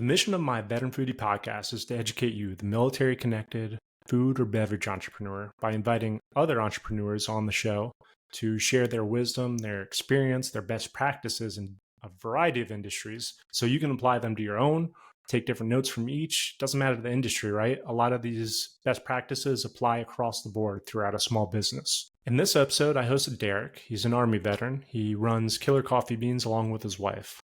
The mission of my Veteran Foodie podcast is to educate you, the military connected food or beverage entrepreneur, by inviting other entrepreneurs on the show to share their wisdom, their experience, their best practices in a variety of industries so you can apply them to your own, take different notes from each. Doesn't matter the industry, right? A lot of these best practices apply across the board throughout a small business. In this episode, I hosted Derek. He's an Army veteran. He runs Killer Coffee Beans along with his wife.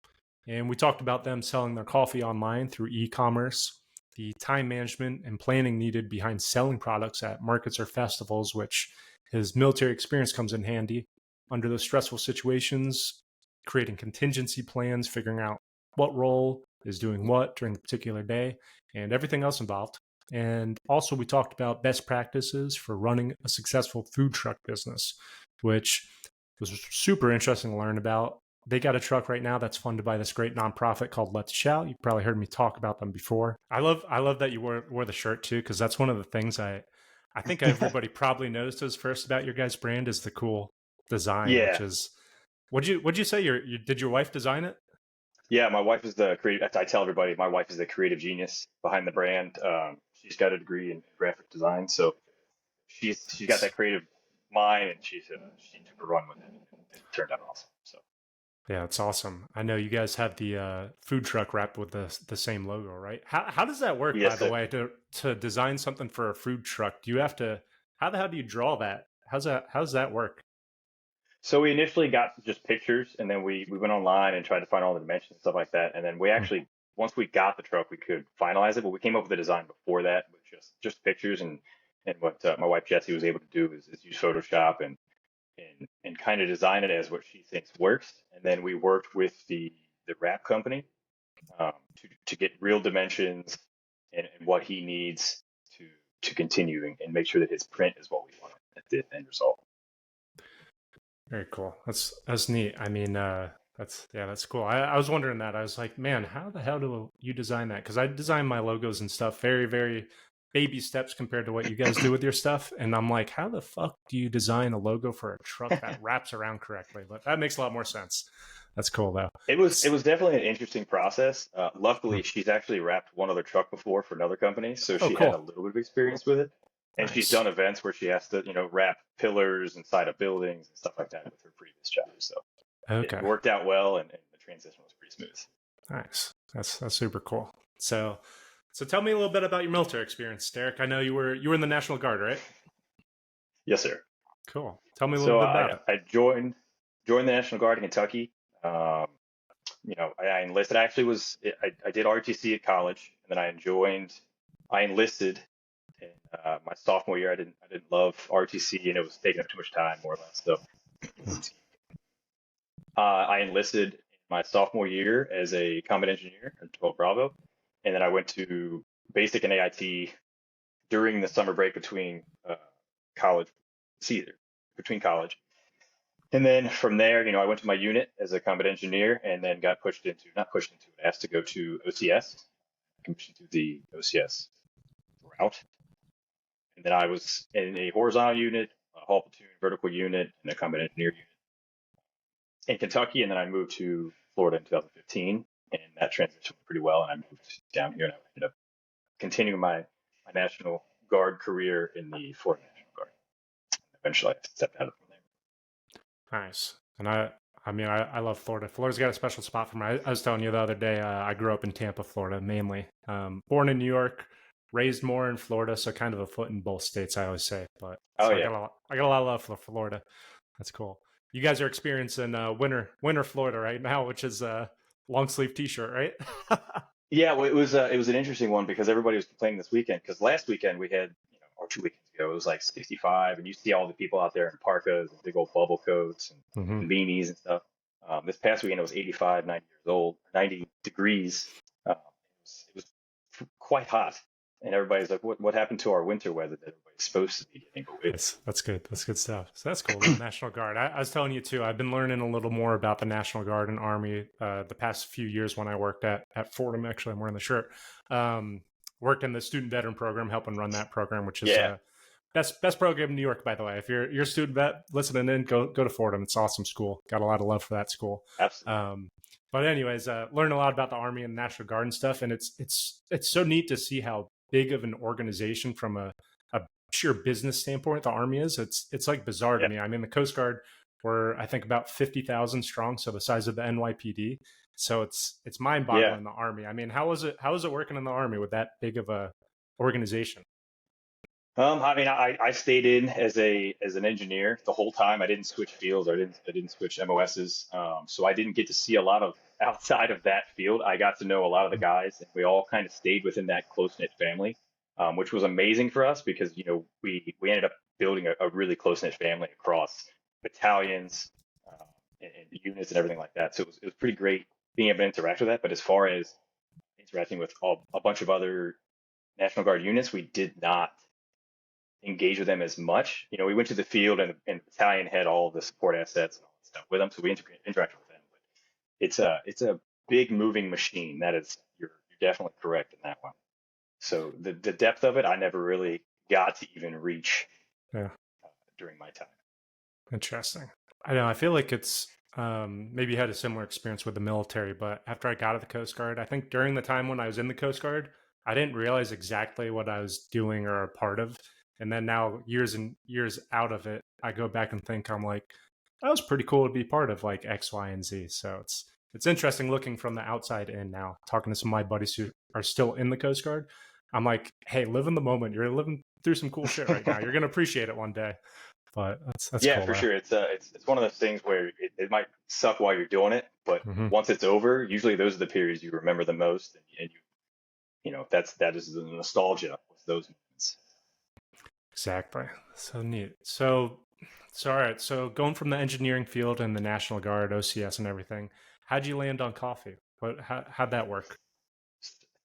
And we talked about them selling their coffee online through e-commerce, the time management and planning needed behind selling products at markets or festivals, which his military experience comes in handy under those stressful situations, creating contingency plans, figuring out what role is doing what during the particular day, and everything else involved. And also we talked about best practices for running a successful food truck business, which was super interesting to learn about. They got a truck right now that's funded by this great nonprofit called Let's Shout. You've probably heard me talk about them before. I love that you wore the shirt too, because that's one of the things I think everybody probably notices first about your guys' brand is the cool design, which Yeah. is what'd you say? Did your wife design it? Yeah, my wife is the creative. I tell everybody my wife is the creative genius behind the brand. She's got a degree in graphic design, so she's got that creative mind, and she took a run with it, and it turned out awesome. So Yeah, it's awesome. I know you guys have the food truck wrapped with the same logo, right? How does that work, by yes, the way, to design something for a food truck? Do you have to, how the hell do you draw that? How's that work? so we initially got just pictures, and then we went online and tried to find all the dimensions and stuff like that, and then we Hmm. actually once we got the truck, we could finalize it, but we came up with the design before that with just pictures, and what my wife Jessie was able to do is use Photoshop and kind of design it as what she thinks works. And then we worked with the wrap company to get real dimensions and what he needs to continue and make sure that his print is what we want at the end result. Very cool. That's neat. I mean, that's cool. I was wondering that. I was like, man, how the hell do you design that? Because I design my logos and stuff very, very baby steps compared to what you guys do with your stuff. And I'm like, how the fuck do you design a logo for a truck that wraps around correctly? But that makes a lot more sense. That's cool though. It was definitely an interesting process. Hmm. Luckily, she's actually wrapped one other truck before for another company, so Oh, she had a cool. little bit of experience with it. And she's Nice. done events where she has to, wrap pillars inside of buildings and stuff like that with her previous job. So it Okay. worked out well, and the transition was pretty smooth. Nice. That's super cool. So tell me a little bit about your military experience, Derek. I know you were in the National Guard, right? Yes, sir. Cool. Tell me a little So bit I, about it. I joined the National Guard in Kentucky. I enlisted. Actually, I did RTC at college, and then I enlisted in my sophomore year. I didn't love RTC, and it was taking up too much time, more or less. So Hmm. I enlisted in my sophomore year as a combat engineer at 12 Bravo, and then I went to basic and AIT during the summer break college, see, between college. And then from there, I went to my unit as a combat engineer, and then got not pushed into, asked to go to OCS, commissioned through the OCS route. And then I was in a horizontal unit, a hull platoon, vertical unit, and a combat engineer unit in Kentucky. And then I moved to Florida in 2015, and that transitioned pretty well. And I moved down here, and I ended up continuing my National Guard career in the Florida National Guard. Eventually, I stepped out of from there. Nice. And I love Florida. Florida's got a special spot for me. I was telling you the other day, I grew up in Tampa, Florida, mainly. Born in New York, raised more in Florida, so kind of a foot in both states, I always say. But Oh so yeah. I got a lot of love for Florida. That's cool. You guys are experiencing winter Florida right now, which is a long sleeve T-shirt, right? Yeah, well, it was an interesting one because everybody was complaining this weekend because last weekend we had, or 2 weekends ago, it was like 65, and you see all the people out there in parkas and big old bubble coats Hmm. and beanies and stuff. This past weekend it was 85, 90 years old, 90 degrees. It was quite hot, and everybody's like, "What happened to our winter weather that everybody's supposed to be getting away That's good. That's good stuff. So that's cool though. National Guard. I was telling you too. I've been learning a little more about the National Guard and Army the past few years when I worked at Fordham. Actually, I'm wearing the shirt. Worked in the student veteran program, helping run that program, which is Yeah, best program in New York, by the way. If you're a student vet listening in, go to Fordham. It's an awesome school. Got a lot of love for that school. absolutely. Um, But anyways, learn a lot about the Army and National Guard and stuff, and it's so neat to see how big of an organization from a pure business standpoint the Army is. It's like bizarre to Yeah. me. I mean, the Coast Guard were I think about 50,000 strong, so the size of the NYPD. So it's mind Yeah. boggling the Army. I mean, how was it working in the Army with that big of a organization? I mean, I stayed in as an engineer the whole time. I didn't switch fields. I didn't switch MOSs. So I didn't get to see a lot of outside of that field. I got to know a lot of the guys, and we all kind of stayed within that close knit family, which was amazing for us because we ended up building a really close knit family across battalions, and units and everything like that. So it was pretty great being able to interact with that. But as far as interacting with a bunch of other National Guard units, we did not engage with them as much. We went to the field and the battalion had all of the support assets and all that stuff with them, so we interacted with them. But it's a big moving machine. That is, you're definitely correct in that one. So the depth of it, I never really got to even reach Yeah, during my time. interesting. I know. I feel like it's maybe you had a similar experience with the military, but after I got out of the Coast Guard, I think during the time when I was in the Coast Guard, I didn't realize exactly what I was doing or a part of. And then now, years and years out of it, I go back and think I'm like, that was pretty cool to be part of like X, Y, and Z. So it's interesting looking from the outside in now, talking to some of my buddies who are still in the Coast Guard. I'm like, hey, live in the moment. You're living through some cool shit right now. You're gonna appreciate it one day. But that's Yeah, cool for though. sure. It's one of those things where it might suck while you're doing it, but Hmm. once it's over, usually those are the periods you remember the most, and that is the nostalgia with those moments. Exactly. So neat. So all right. So going from the engineering field and the National Guard, OCS, and everything, how'd you land on coffee? How'd that work?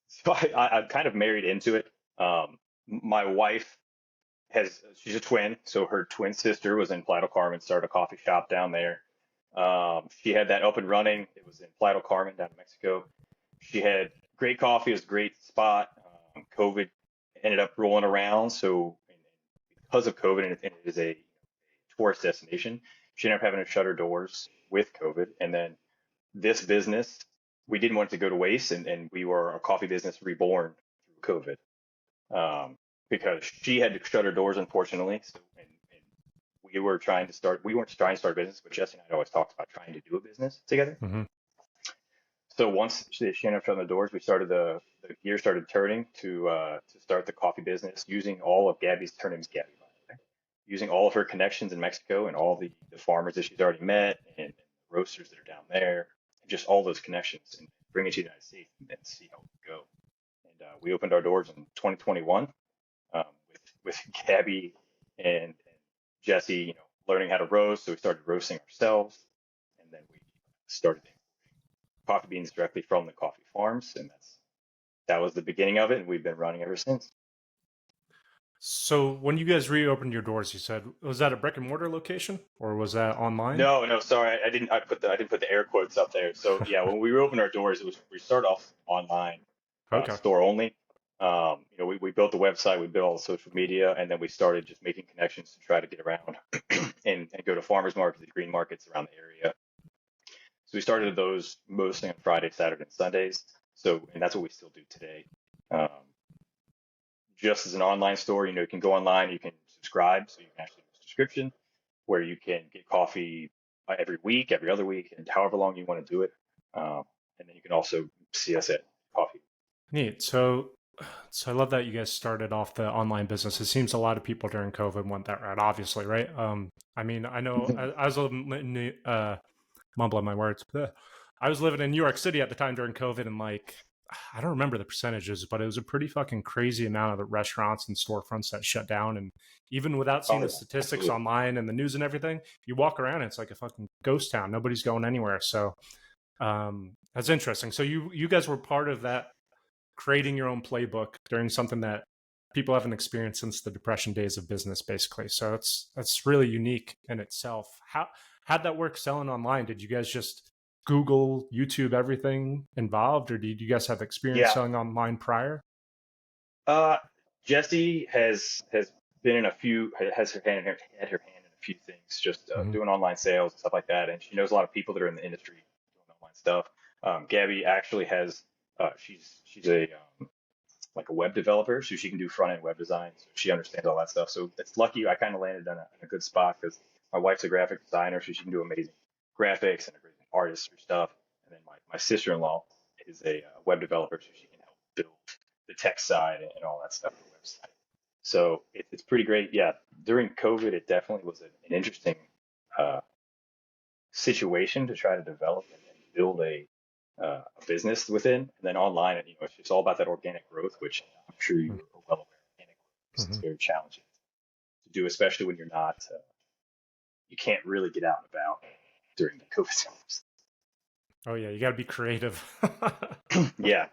So I'm kind of married into it. My wife she's a twin, so her twin sister was in Playa del Carmen, started a coffee shop down there. She had that up and running. It was in Playa del Carmen down in Mexico. She had great coffee. It was a great spot. COVID ended up rolling around, so because of COVID, and it is a tourist destination, she ended up having to shut her doors with COVID. And then this business, we didn't want it to go to waste, and we were a coffee business reborn through COVID, because she had to shut her doors, unfortunately. So, and we weren't trying to start a business, but Jesse and I had always talked about trying to do a business together. Hmm. So once she ended up shutting the doors, we started the gear started turning to start the coffee business using all of Gabby's, her name's Gabby, by the way, using all of her connections in Mexico and all the farmers that she's already met and roasters that are down there, and just all those connections, and bring it to the United States and see how it would go. And we opened our doors in 2021, with Gabby and Jesse, learning how to roast. So we started roasting ourselves, and then we started coffee beans directly from the coffee farms, and that was the beginning of it, and we've been running ever since. So when you guys reopened your doors, you said was that a brick and mortar location or was that online? No, no, sorry, I didn't put the air quotes up there. So yeah, when we reopened our doors, we started off online, Okay. store only. We built the website, we built all the social media, and then we started just making connections to try to get around and go to farmers markets, green markets around the area. So we started those mostly on Friday, Saturday, and Sundays. So, and that's what we still do today. Um, just as an online store, you can go online, you can subscribe, so you can actually do a subscription where you can get coffee every week, every other week, and however long you want to do it. And then you can also see us at coffee. Neat. So I love that you guys started off the online business. It seems a lot of people during COVID went that route, obviously, right? I mean, I know I was living in mumbling my words. I was living in New York City at the time during COVID, and like I don't remember the percentages, but it was a pretty fucking crazy amount of the restaurants and storefronts that shut down. And even without seeing Oh the yeah, statistics absolutely. online and the news and everything, you walk around and it's like a fucking ghost town. Nobody's going anywhere. So that's interesting. So you guys were part of that creating your own playbook during something that people haven't experienced since the depression days of business, basically. So that's really unique in itself. How'd that work selling online? Did you guys just Google, YouTube, everything involved, or did you guys have experience Yeah. selling online prior? Uh, Jesse has been in a few has had her hand in a few things, just Hmm. doing online sales and stuff like that, and she knows a lot of people that are in the industry doing online stuff. Gabby actually has she's a like a web developer, so she can do front end web design. So she understands all that stuff. So it's lucky I kind of landed in a good spot because my wife's a graphic designer, so she can do amazing graphics and amazing artistry stuff. And then my sister-in-law is a web developer, so she can help build the tech side and all that stuff for the website. So it's pretty great. Yeah, during COVID, it definitely was an interesting uh, situation to try to develop and build a business within. And then online, it's all about that organic growth, which I'm sure you are well aware. Organic growth is Mm-hmm. very challenging to do, especially when you're not, you can't really get out and about during the COVID times. Oh yeah, you got to be creative. Yeah,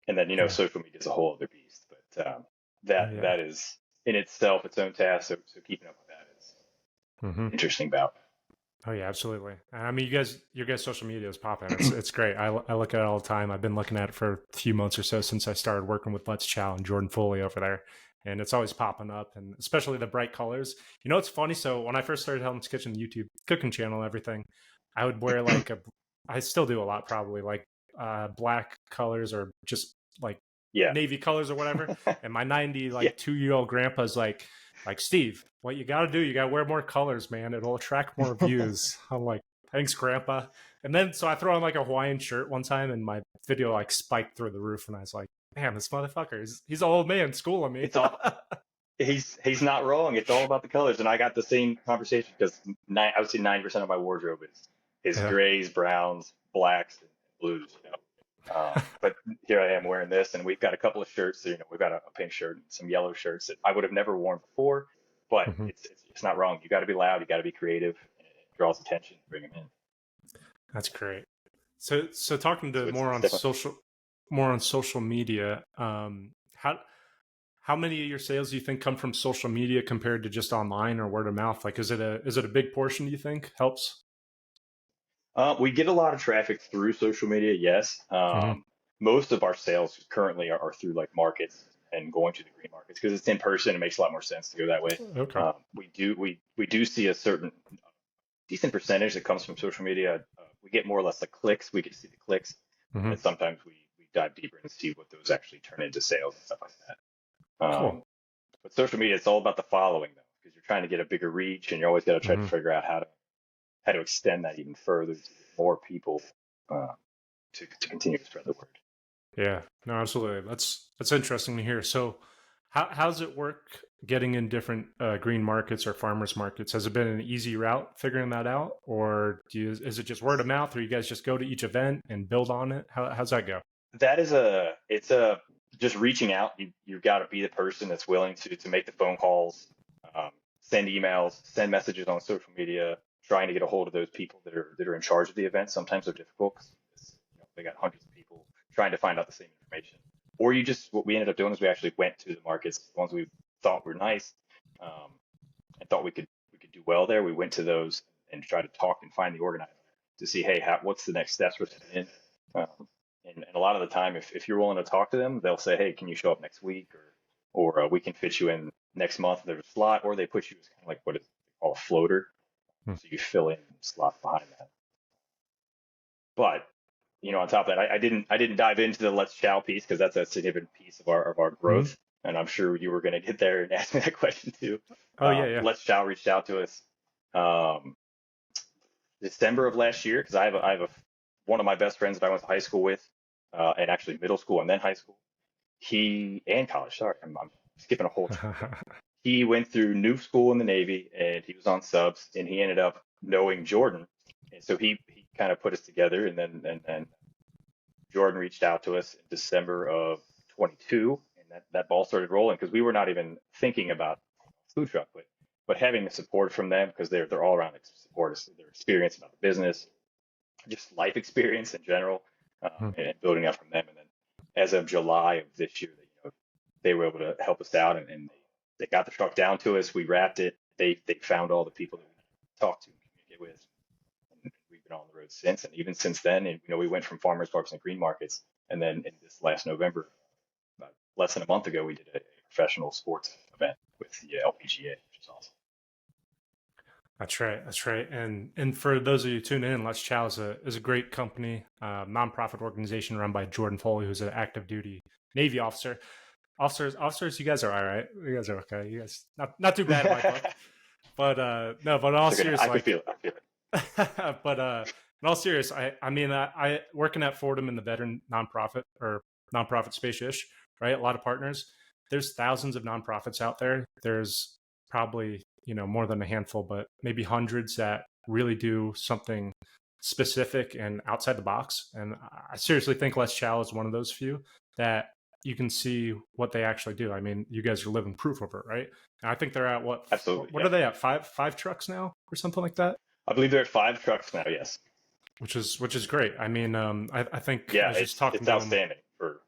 and then Yeah. social media is a whole other beast, but Oh that yeah. that is in itself its own task. So keeping up with that is Mm-hmm. an interesting bout. Oh yeah, absolutely. I mean, your guys' social media is popping. It's great. I look at it all the time. I've been looking at it for a few months or so since I started working with Let's Chow and Jordan Foley over there, and it's always popping up. And especially the bright colors. You know, it's funny. So when I first started Helen's Kitchen YouTube cooking channel and everything, I would wear like I still do a lot probably like black colors or just like Yeah, navy colors or whatever. And my 90 yeah, like 2 year old grandpa's like Steve, what you got to do, you got to wear more colors, man. It'll attract more views. I'm like, thanks, Grandpa. And then so I throw on like a Hawaiian shirt one time, and my video like spiked through the roof, and I was like, man, this motherfucker, he's an old man schooling me. it's all he's not wrong. It's all about the colors, and I got the same conversation because I would say 90% of my wardrobe is Yeah. grays, browns, blacks, and blues. But here I am wearing this, and we've got a couple of shirts. We've got a pink shirt and some yellow shirts that I would have never worn before. But Mhm. it's not wrong. You got to be loud. You got to be creative. And it draws attention. Bring them in. That's great. So talking to So it's definitely more on social media, how many of your sales do you think come from social media compared to just online or word of mouth? Like, is it a big portion? Do you think helps? We get a lot of traffic through social media, yes. Hmm. Most of our sales currently are through like markets and going to the green markets because it's in person. It makes a lot more sense to go that way. Okay. We do see a certain decent percentage that comes from social media. We get more or less the clicks. We get to see the clicks, and Hmm. then sometimes we dive deeper and see what those actually turn into sales and stuff like that. Cool. But social media, it's all about the following though, because you're trying to get a bigger reach, and you always got to try to Hmm. figure out how to extend that even further to get more people uh, to continue to spread the word. Yeah, no, absolutely. That's interesting to hear. So, how's it work getting in different green markets or farmers markets? Has it been an easy route figuring that out, or is it just word of mouth, or you guys just go to each event and build on it? How's that go? That is it's a just reaching out. You've got to be the person that's willing to make the phone calls, um, send emails, send messages on social media, trying to get a hold of those people that are in charge of the event. Sometimes they're difficult because they got hundreds of people trying to find out the same information. Or you just what we ended up doing is we actually went to the markets, the ones we thought were nice, um, and thought we could do well there. We went to those and tried to talk and find the organizer to see, hey, what's the next steps we're in. Um, and a lot of the time, if you're willing to talk to them, they'll say, hey, can you show up next week, or we can fit you in next month. There's a slot, or they put you as kind of like what is called a floater, Hmm. so you fill in slots behind that. But on top of that, I didn't dive into the Let's Chow piece because that's a significant piece of our Hmm. growth, and I'm sure you were going to get there and ask me that question too. Oh yeah, yeah. Let's Chow reached out to us um, December of last year because I have one of my best friends that I went to high school with, and actually middle school and then high school. He and college. Sorry, I'm skipping a whole chunk there. He went through new school in the Navy and he was on subs and he ended up knowing Jordan, and so he kind of put us together, and then Jordan reached out to us in December of 22, and that ball started rolling because we were not even thinking about food truck, but having the support from them because they're all around support us, their experience about the business, just life experience in general, Hmm. and building up from them. And then as of July of this year, they were able to help us out, and they got the truck down to us. We wrapped it. They found all the people that we talked to and communicate with, and we've been on the road since. And even since then, and we went from farmers markets and green markets, and then in this last November, about less than a month ago, we did a professional sports event with the LPGA, which is awesome. That's right. That's right. And for those of you tuning in, Let's Chow is a great company, nonprofit organization run by Jordan Foley, who's an active duty Navy officer. Officers, you guys are all right. You guys are okay. You guys not too bad in my book. But no, but in all It's okay. serious, I can like, feel it. I feel it. but in all serious, I mean, I working at Fordham in the veteran nonprofit space ish, right? A lot of partners. There's thousands of nonprofits out there. There's probably more than a handful, but maybe hundreds that really do something specific and outside the box. And I seriously think Let's Chow is one of those few that you can see what they actually do. I mean, you guys are living proof of it, right? And I think they're at Absolutely. what Yeah. are they at? Five trucks now or something like that? I believe they're at 5 trucks now. Yes. Which is great. I mean, I think I Yeah. was just It's talking to him. outstanding for.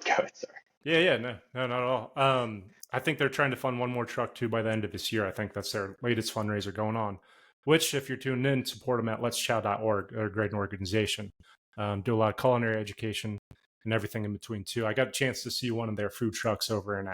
Go ahead. Sorry. Yeah, no, not at all. I think they're trying to fund one more truck too by the end of this year. I think that's their latest fundraiser going on. Which, if you're tuned in, support them at letschow.org. They're a great organization. Do a lot of culinary education and everything in between too. I got a chance to see one of their food trucks over in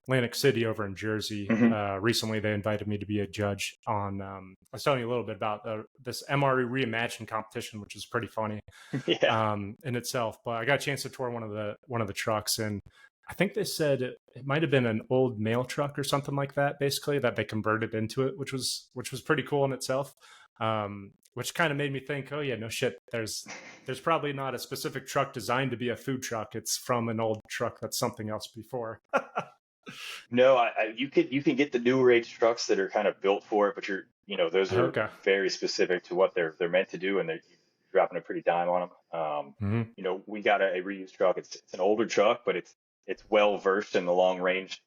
Atlantic City over in Jersey. Hmm. Recently, they invited me to be a judge on. I was telling you a little bit about this MRE Reimagined competition, which is pretty funny Yeah. in itself. But I got a chance to tour one of the trucks, and I think they said it might have been an old mail truck or something like that, basically that they converted into it, which was pretty cool in itself. Which kind of made me think, oh yeah, no shit. There's probably not a specific truck designed to be a food truck. It's from an old truck that's something else before. No, you can get the newer age trucks that are kind of built for it, but those are Okay. very specific to what they're meant to do, and they're dropping a pretty dime on them. Mm-hmm. We got a reused truck. It's an older truck, but it's well versed in the long range.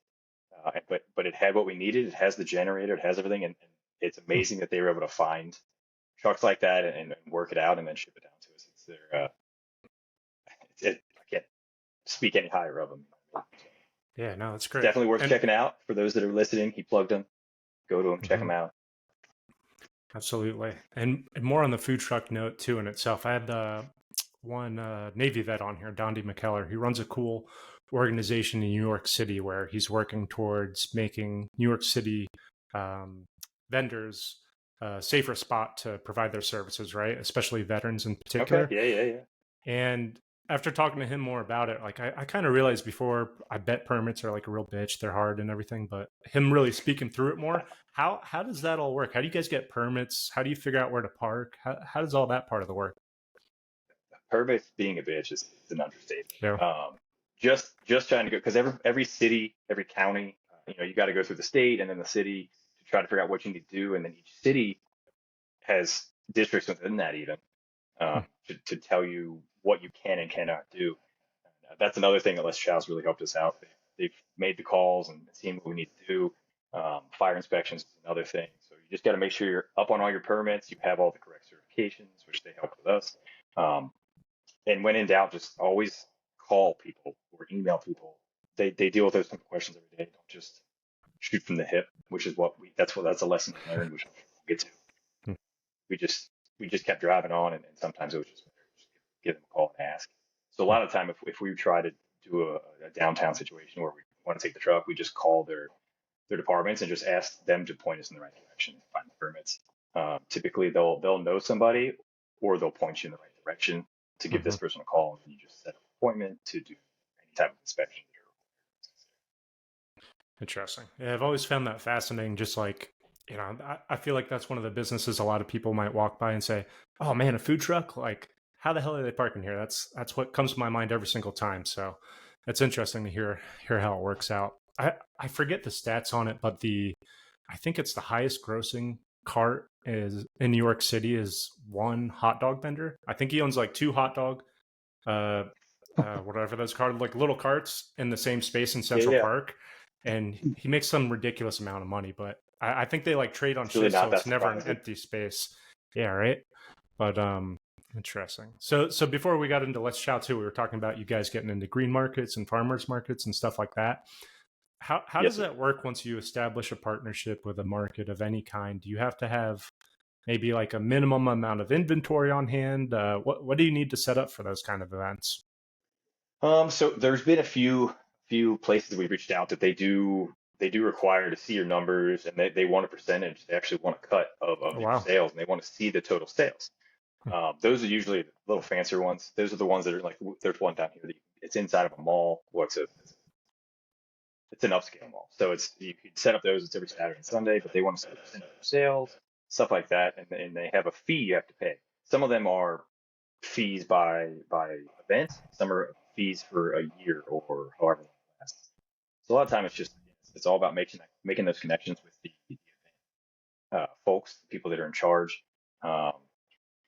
But it had what we needed. It has the generator. It has everything, and it's amazing that they were able to find trucks like that and work it out and then ship it down to us. I can't speak any higher of them. Yeah, no, that's It's great. definitely worth And checking out for those that are listening. He plugged them. Go to them, check mhm, them out. absolutely. And more on the food truck note too in itself. I had one Navy vet on here, Dondi McKellar. He runs a cool organization in New York City where he's working towards making New York City um, vendors a safer spot to provide their services, right? Especially veterans in Okay. particular. Yeah, yeah, yeah. And after talking to him more about it, like I kind of realized before, I bet permits are like a real bitch. They're hard and everything, but him really speaking through it more. How does that all work? How do you guys get permits? How do you figure out where to park? How does all that part of the work? Permits being a bitch is an understatement. Yeah. Just trying to go because every city, every county, you got to go through the state and then the city to try to figure out what you need to do, and then each city has districts within that even to tell you what you can and cannot do. That's another thing that Les Chow's really helped us out. They've made the calls and seen what we need to do. Fire inspections is another thing. So you just got to make sure you're up on all your permits. You have all the correct certifications, which they help with us. Um, and when in doubt, just always call people or email people. They deal with those type of questions every day. Don't just shoot from the hip, which is that's a lesson we learned, which we'll get to. Hmm. We just kept driving on, and sometimes it was just give them a call and ask. So a lot of the time, if we try to do a downtown situation where we want to take the truck, we just call their departments and just ask them to point us in the right direction, find the permits. Typically, they'll know somebody, or they'll point you in the right direction to give Mm-hmm. this person a call, and you just set up an appointment to do any type of inspection. Interesting. Yeah, I've always found that fascinating. Just like, I feel like that's one of the businesses a lot of people might walk by and say, "Oh man, a food truck! Like, how the hell are they parking here?" That's what comes to my mind every single time. So it's interesting to hear how it works out. I forget the stats on it, but I think it's the highest grossing cart is in New York City is one hot dog vendor. I think he owns like two hot dog uh, whatever those cars, like little carts in the same space in Yeah, Central yeah. Park, and he makes some ridiculous amount of money. But I think they like trade on It's really shifts, not so that it's never an surprising. empty space. Yeah, right. But interesting. So before we got into Let's Chow too, we were talking about you guys getting into green markets and farmers markets and stuff like that. How Yes, does sir. that work once you establish a partnership with a market of any kind? Do you have to have maybe like a minimum amount of inventory on hand? What do you need to set up for those kind of events? So there's been a few places we've reached out that they do. they do require to see your numbers, and they want a percentage. They actually want a cut Oh, of your wow. sales, and they want to see the total sales. Those are usually the little fancier ones. Those are the ones that are like, there's one down here that it's inside of a mall. It's an upscale mall. So you could set up those. It's every Saturday and Sunday, but they want to see the percentage of sales, stuff like that, and they have a fee you have to pay. Some of them are fees by event. Some are fees for a year or however long it lasts. So a lot of time it's all about making those connections with the folks, the people that are in charge, um,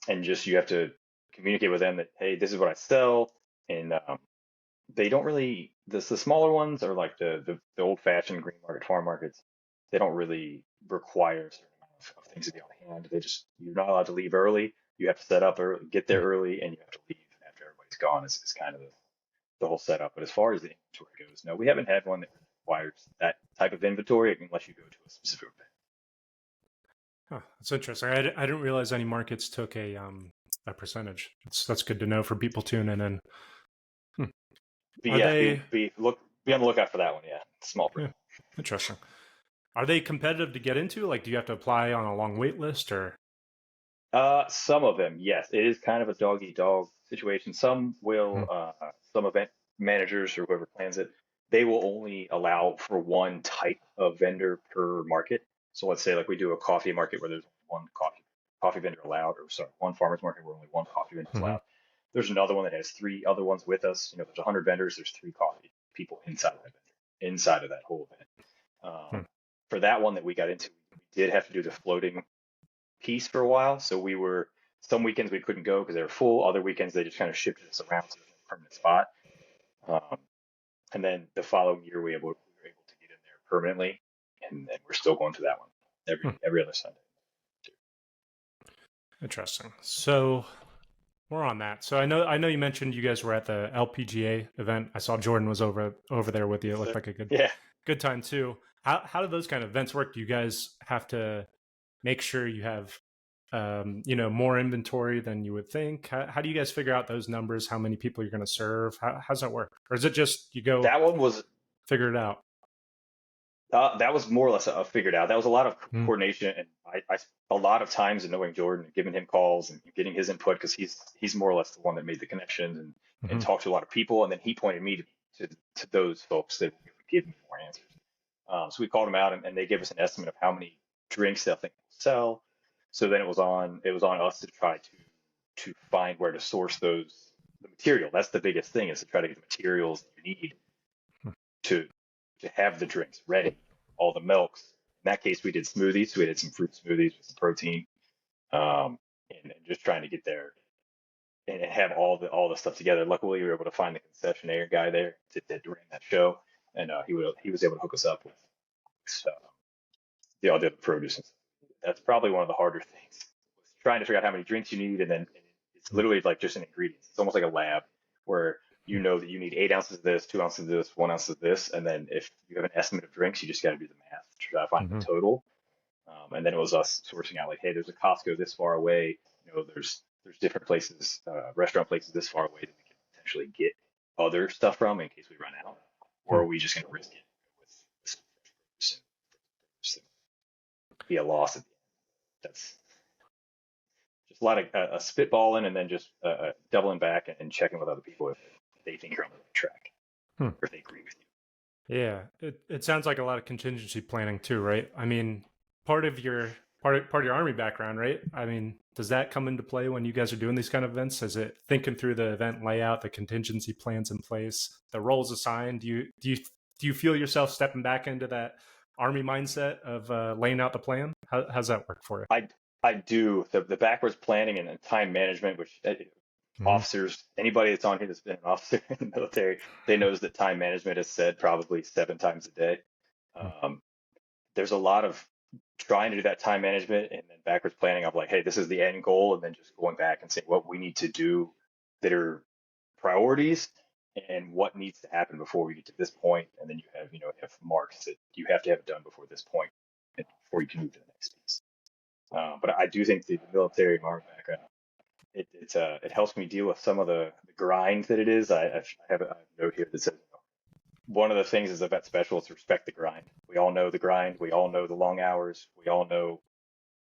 and just you have to communicate with them that, hey, this is what I sell, and they don't really the smaller ones are like the old fashioned green market farm markets. They don't really require a certain amount of things to be on hand. You're not allowed to leave early. You have to set up early, get there early, and you have to leave after everybody's gone. Is kind of the whole setup. But as far as the inventory goes, no, we haven't had one that requires that type of inventory unless you go to a specific event. Huh, that's interesting. I didn't realize any markets took a percentage. That's good to know for people tuning in. Hmm. But Are yeah, they? be on the lookout for that one. Yeah, small print. Yeah, interesting. Are they competitive to get into? Like, do you have to apply on a long wait list or? Some of them, yes. It is kind of a dog eat dog situation. Hmm. Some event managers or whoever plans it, they will only allow for one type of vendor per market. So let's say like we do a coffee market where there's one coffee vendor allowed, or sorry, one farmer's market where only one coffee vendor is Hmm. allowed. There's another one that has three other ones with us. There's 100 vendors. There's three coffee people inside of that vendor, inside of that whole event. Hmm. For that one that we got into, we did have to do the floating piece for a while. So some weekends we couldn't go because they were full. Other weekends they just kind of shifted us around to a permanent spot. Um, and then the following year we were able to get in there permanently, and we're still going to that one Hmm. every other Sunday. Interesting. So more on that. So I know you mentioned you guys were at the LPGA event. I saw Jordan was over there with you. It Yes, looked sir. like a Yeah, good time too. How do those kind of events work? Do you guys have to make sure you have more inventory than you would think? How do you guys figure out those numbers? How many people you're going to serve? How's that work? Or is it just you go that one was figure it out? that was more or less figured out. That was a lot of Mm-hmm. coordination, and I a lot of times in knowing Jordan, giving him calls and getting his input because he's more or less the one that made the connections and Mm-hmm. talked to a lot of people, and then he pointed me to those folks that would give me more answers. So we called them out, and they gave us an estimate of how many drinks they'll think they'll sell. So then it was on us to try to find where to source the material. That's the biggest thing, is to try to get the materials that you need to to have the drinks ready, all the milks. In that case, we did smoothies. So we did some fruit smoothies with some protein, and just trying to get there and have all the stuff together. Luckily, we were able to find the concessionaire guy there that ran that show, and he was able to hook us up with uh, the other produce. That's probably one of the harder things, was trying to figure out how many drinks you need, and then it's literally like just an ingredients. It's almost like a lab where you know that you need 8 ounces of this, 2 ounces of this, 1 ounce of this, and then if you have an estimate of drinks, you just got to do the math to try to find the Mm-hmm. total. And then it was us sourcing out like, hey, there's a Costco this far away. There's different places, restaurant places this far away that we can potentially get other stuff from in case we run out, or are we just going to risk it with some fresh produce and be a loss at the end? That's just a lot of spitballing, and then just doubling back and checking with other people if they think you're on the right track Hmm. or if they agree with you. Yeah, it sounds like a lot of contingency planning too, right? I mean, part of your part of your army background, right? I mean, does that come into play when you guys are doing these kind of events? Is it thinking through the event layout, the contingency plans in place, the roles assigned? Do you feel yourself stepping back into that army mindset of laying out the plan? How's that work for you? I do the backwards planning and time management, which Mm-hmm. officers, anybody that's on here that's been an officer in the military, they knows that time management is said probably 7 times a day. Um, there's a lot of trying to do that time management and then backwards planning of like, hey, this is the end goal, and then just going back and saying what we need to do that are priorities and what needs to happen before we get to this point, and then you have marks that you have to have it done before this point before you can move to the next piece. But I do think the military army background, it helps me deal with some of the grind that it is. I have a note here that says one of the things as a vet specialist, respect the grind. We all know the grind. We all know the long hours. We all know,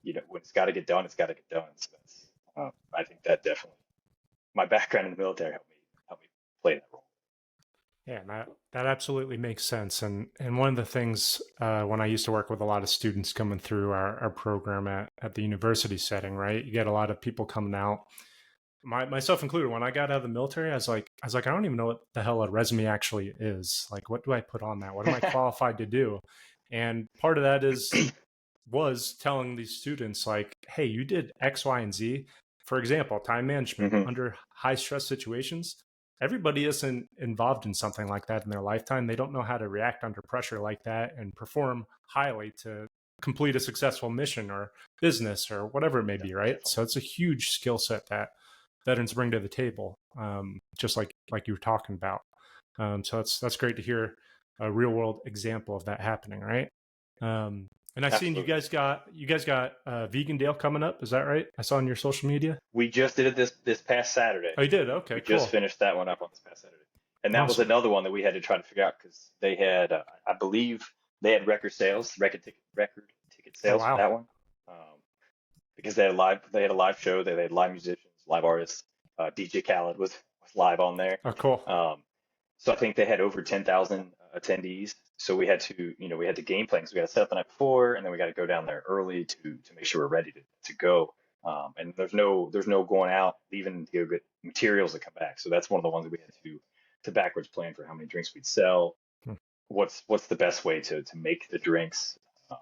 when it's got to get done, it's got to get done. So I think that definitely, my background in the military helped me play that role. Yeah, that absolutely makes sense. And one of the things when I used to work with a lot of students coming through our program at the university setting, right? You get a lot of people coming out, myself included. When I got out of the military, I don't even know what the hell a resume actually is. Like, what do I put on that? What am I qualified to do? And part of that was telling these students like, hey, you did X, Y, and Z. For example, time management Hmm. under high stress situations. Everybody isn't involved in something like that in their lifetime. They don't know how to react under pressure like that and perform highly to complete a successful mission or business or whatever it may Yeah, be, right? definitely. So it's a huge skill set that veterans bring to the table, just like you were talking about. So that's great to hear a real world example of that happening, right? Um, and I seen Absolutely. you guys got Vegan Dale coming up. Is that right? I saw on your social media. We just did it this past Saturday. Oh, you did. Okay, We just cool, finished that one up on this past Saturday, and that was awesome. another one that we had to try to figure out because they had, I believe, they had record ticket Oh, sales for wow. that one, because they had a live show. They had live musicians, live artists. DJ Khaled was live on there. Oh, cool. Um, so I think they had over 10,000 attendees. So we had to game plan because we got to set up the night before, and then we got to go down there early to make sure we're ready to go. And there's no going out, leaving to go get materials that come back. So that's one of the ones that we had to backwards plan for how many drinks we'd sell. Hmm. What's the best way to make the drinks? Um,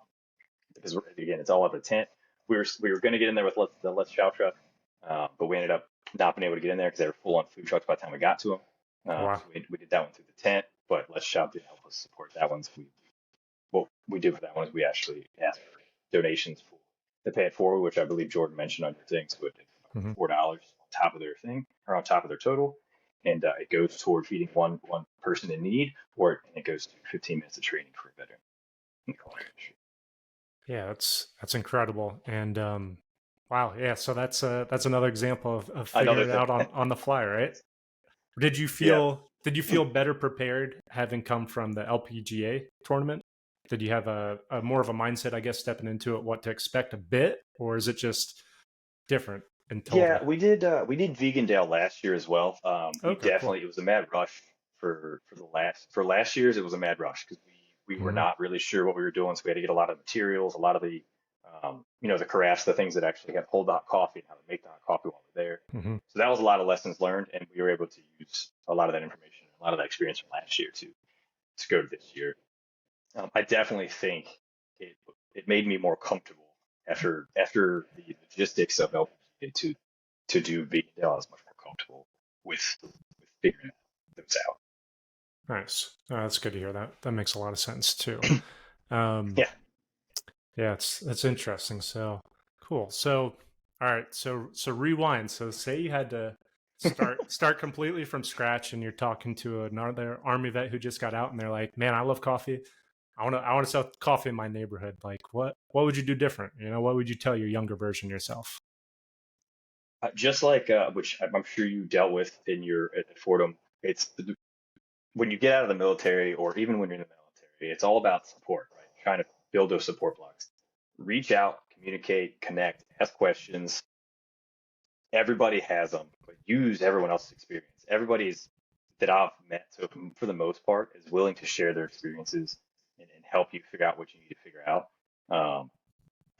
because again, it's all up to tent. We were going to get in there with the Let's Shout truck, but we ended up not being able to get in there because they were full on food trucks by the time we got to them. Oh, wow. So we did that one through the tent, but Let's Shout did help us support that one. So what we did for that one is we actually asked for donations for the pay it forward, which I believe Jordan mentioned on your thing. So it did Hmm. $4 on top of their thing or on top of their total, and it goes toward feeding one person in need, or it goes to 15 minutes of training for a veteran in the culinary industry. Yeah, that's incredible. And wow, yeah. So that's another example of Another figuring it thing. out on the fly, right? Yeah. Did you feel better prepared having come from the LPGA tournament? Did you have a more of a mindset, I guess, stepping into it, what to expect a bit, or is it just different in Yeah, total? we did Vegan Dale last year as well. We Okay, cool. definitely it was a mad rush for last year's. It was a mad rush because we were Hmm. not really sure what we were doing, so we had to get a lot of materials, a lot of the the carafes, the things that actually have hold hot coffee and how to make the hot coffee while we're there. Hmm. So that was a lot of lessons learned, and we were able to use a lot of that information, a lot of that experience from last year to go to this year. I definitely think it it made me more comfortable after the logistics of LPGA to do vegan. I was much more comfortable with figuring those out. Nice. That's good to hear. That makes a lot of sense too. Um, Yeah. yeah, that's interesting. So cool. So all right. So rewind. So say you had to start completely from scratch, and you're talking to another army vet who just got out, and they're like, "Man, I love coffee. I want to sell coffee in my neighborhood. Like, what would you do different? You know, what would you tell your younger version yourself?" Just like which I'm sure you dealt with in your at Fordham, it's when you get out of the military or even when you're in the military, it's all about support, right? Trying to build those support blocks. Reach out, communicate, connect, ask questions. Everybody has them, but use everyone else's experience. Everybody's that I've met, so for the most part, is willing to share their experiences and help you figure out what you need to figure out. Um,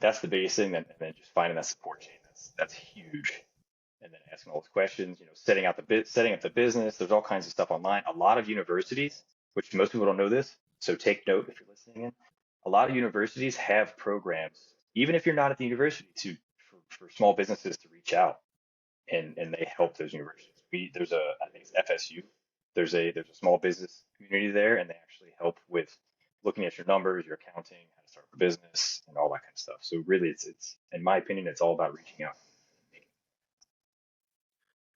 that's the biggest thing. And then just finding that support chain. That's huge. And then asking all those questions. Setting up the business. There's all kinds of stuff online. A lot of universities, which most people don't know this, so take note if you're listening in. A lot of universities have programs, even if you're not at the university, for small businesses to reach out and they help those universities. I think it's FSU. There's a small business community there, and they actually help with looking at your numbers, your accounting, how to start a business, and all that kind of stuff. So really, it's in my opinion, it's all about reaching out.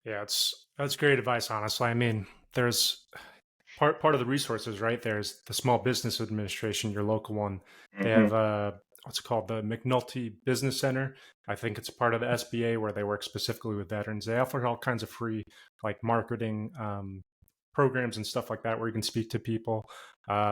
Yeah, it's that's great advice. Honestly, I mean, there's part of the resources, right? There's the Small Business Administration, your local one. They Mm-hmm. have what's it called, the McNulty Business Center. I think it's part of the SBA where they work specifically with veterans. They offer all kinds of free like marketing programs and stuff like that where you can speak to people.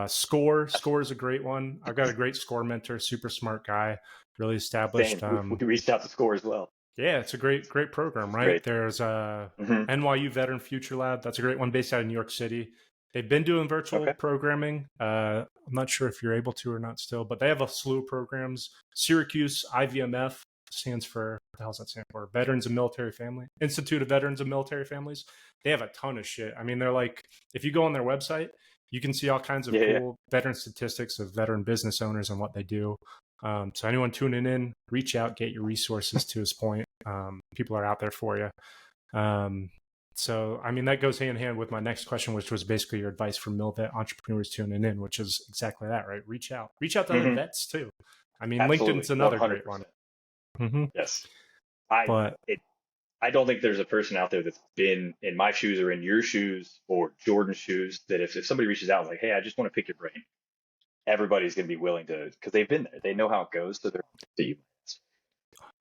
Score is a great one. I've got a great score mentor, super smart guy, really established. Same. We reached out to Score as well. Yeah, it's a great program, right? Great. There's NYU Veteran Future Lab. That's a great one based out of New York City. They've been doing virtual programming. I'm not sure if you're able to or not still, but they have a slew of programs. Syracuse IVMF stands for, what the hell does that stand for? Veterans of Military Family, Institute of Veterans of Military Families. They have a ton of shit. I mean, they're like, if you go on their website, you can see all kinds of cool veteran statistics of veteran business owners and what they do. So anyone tuning in, reach out, get your resources to his point. People are out there for you. So, I mean, that goes hand in hand with my next question, which was basically your advice for MilVet entrepreneurs tuning in, which is exactly that, right? Reach out to other vets too. I mean, absolutely. LinkedIn's another 100%. Great one. Yes. I don't think there's a person out there that's been in my shoes or in your shoes or Jordan's shoes that if somebody reaches out like, hey, I just want to pick your brain, everybody's going to be willing to, because they've been there. They know how it goes. So they're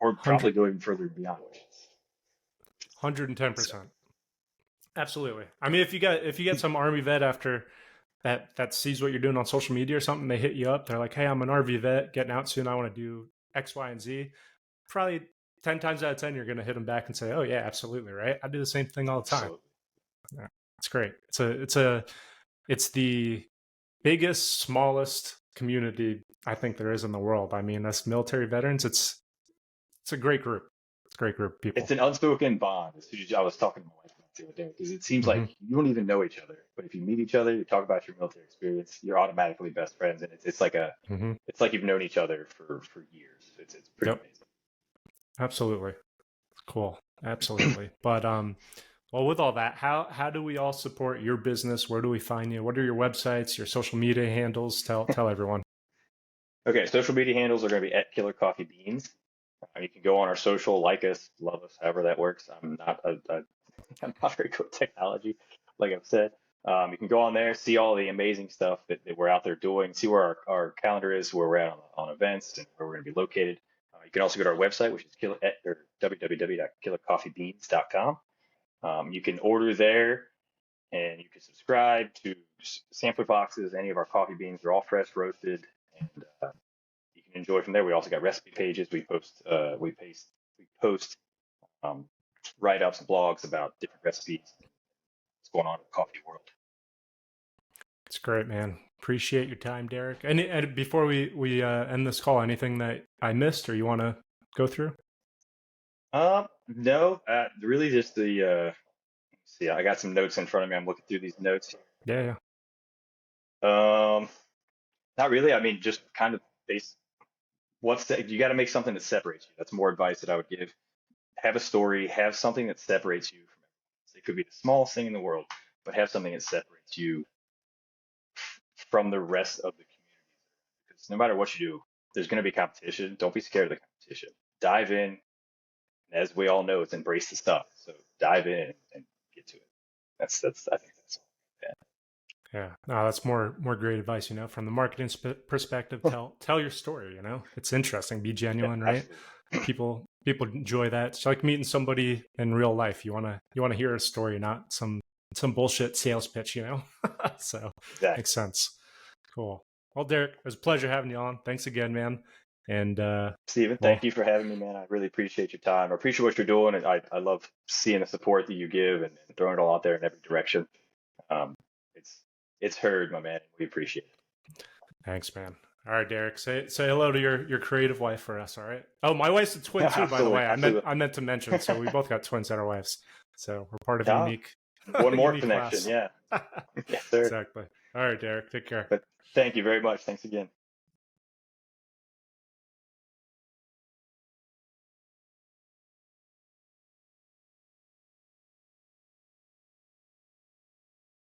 or probably going further beyond. 110%. Absolutely. I mean, if you get some Army vet after that sees what you're doing on social media or something, they hit you up. They're like, hey, I'm an RV vet getting out soon. I want to do X, Y, and Z. Probably 10 times out of 10, you're going to hit them back and say, oh yeah, absolutely. Right. I do the same thing all the time. Yeah, it's great. It's the biggest, smallest community I think there is in the world. I mean, us military veterans, it's a great group. It's a great group of people. It's an unspoken bond. I was talking to my wife about the other day because it seems like you don't even know each other, but if you meet each other, you talk about your military experience, you're automatically best friends, and it's like it's like you've known each other for years. It's pretty amazing. Absolutely. Cool. Absolutely. But well, with all that, how do we all support your business? Where do we find you? What are your websites, your social media handles? Tell everyone. Okay, social media handles are going to be at Killer Coffee Beans. You can go on our social, like us, love us, however that works. I'm not very good at technology, like I've said. You can go on there, see all the amazing stuff that we're out there doing, see where our calendar is, where we're at on events, and where we're going to be located. You can also go to our website, which is www.killercoffeebeans.com. You can order there, and you can subscribe to sampler boxes. Any of our coffee beans are all fresh roasted, and you can enjoy from there. We also got recipe pages. We post write-ups and blogs about different recipes. What's going on in the coffee world? It's great, man. Appreciate your time, Derek. And before we end this call, anything that I missed or you want to go through? No, really just the, let's see, I got some notes in front of me. I'm looking through these notes. Yeah. Not really. I mean, just kind of you got to make something that separates you. That's more advice that I would give. Have a story, have something that separates you from everyone else. It could be the smallest thing in the world, but have something that separates you from the rest of the community. Because no matter what you do, there's going to be competition. Don't be scared of the competition. Dive in. And as we all know, it's embrace the stuff. So dive in and get to it. I think that's all. Yeah. No, that's more great advice, from the marketing perspective. Tell your story, it's interesting, be genuine, right? People enjoy that. It's like meeting somebody in real life. You want to hear a story, not some bullshit sales pitch, So exactly. Makes sense. Cool. Well, Derek, it was a pleasure having you on. Thanks again, man. And Steven, thank you for having me, man. I really appreciate your time. I appreciate what you're doing, and I love seeing the support that you give and throwing it all out there in every direction. It's heard, my man. We appreciate it. Thanks, man. All right, Derek, say hello to your creative wife for us. All right. Oh, my wife's a twin too, by the way. I meant to mention. So we both got twins that are wives. So we're part of a unique. One more connection, class. Yeah. Yes, sir. Exactly. All right, Derek. Take care. But thank you very much. Thanks again.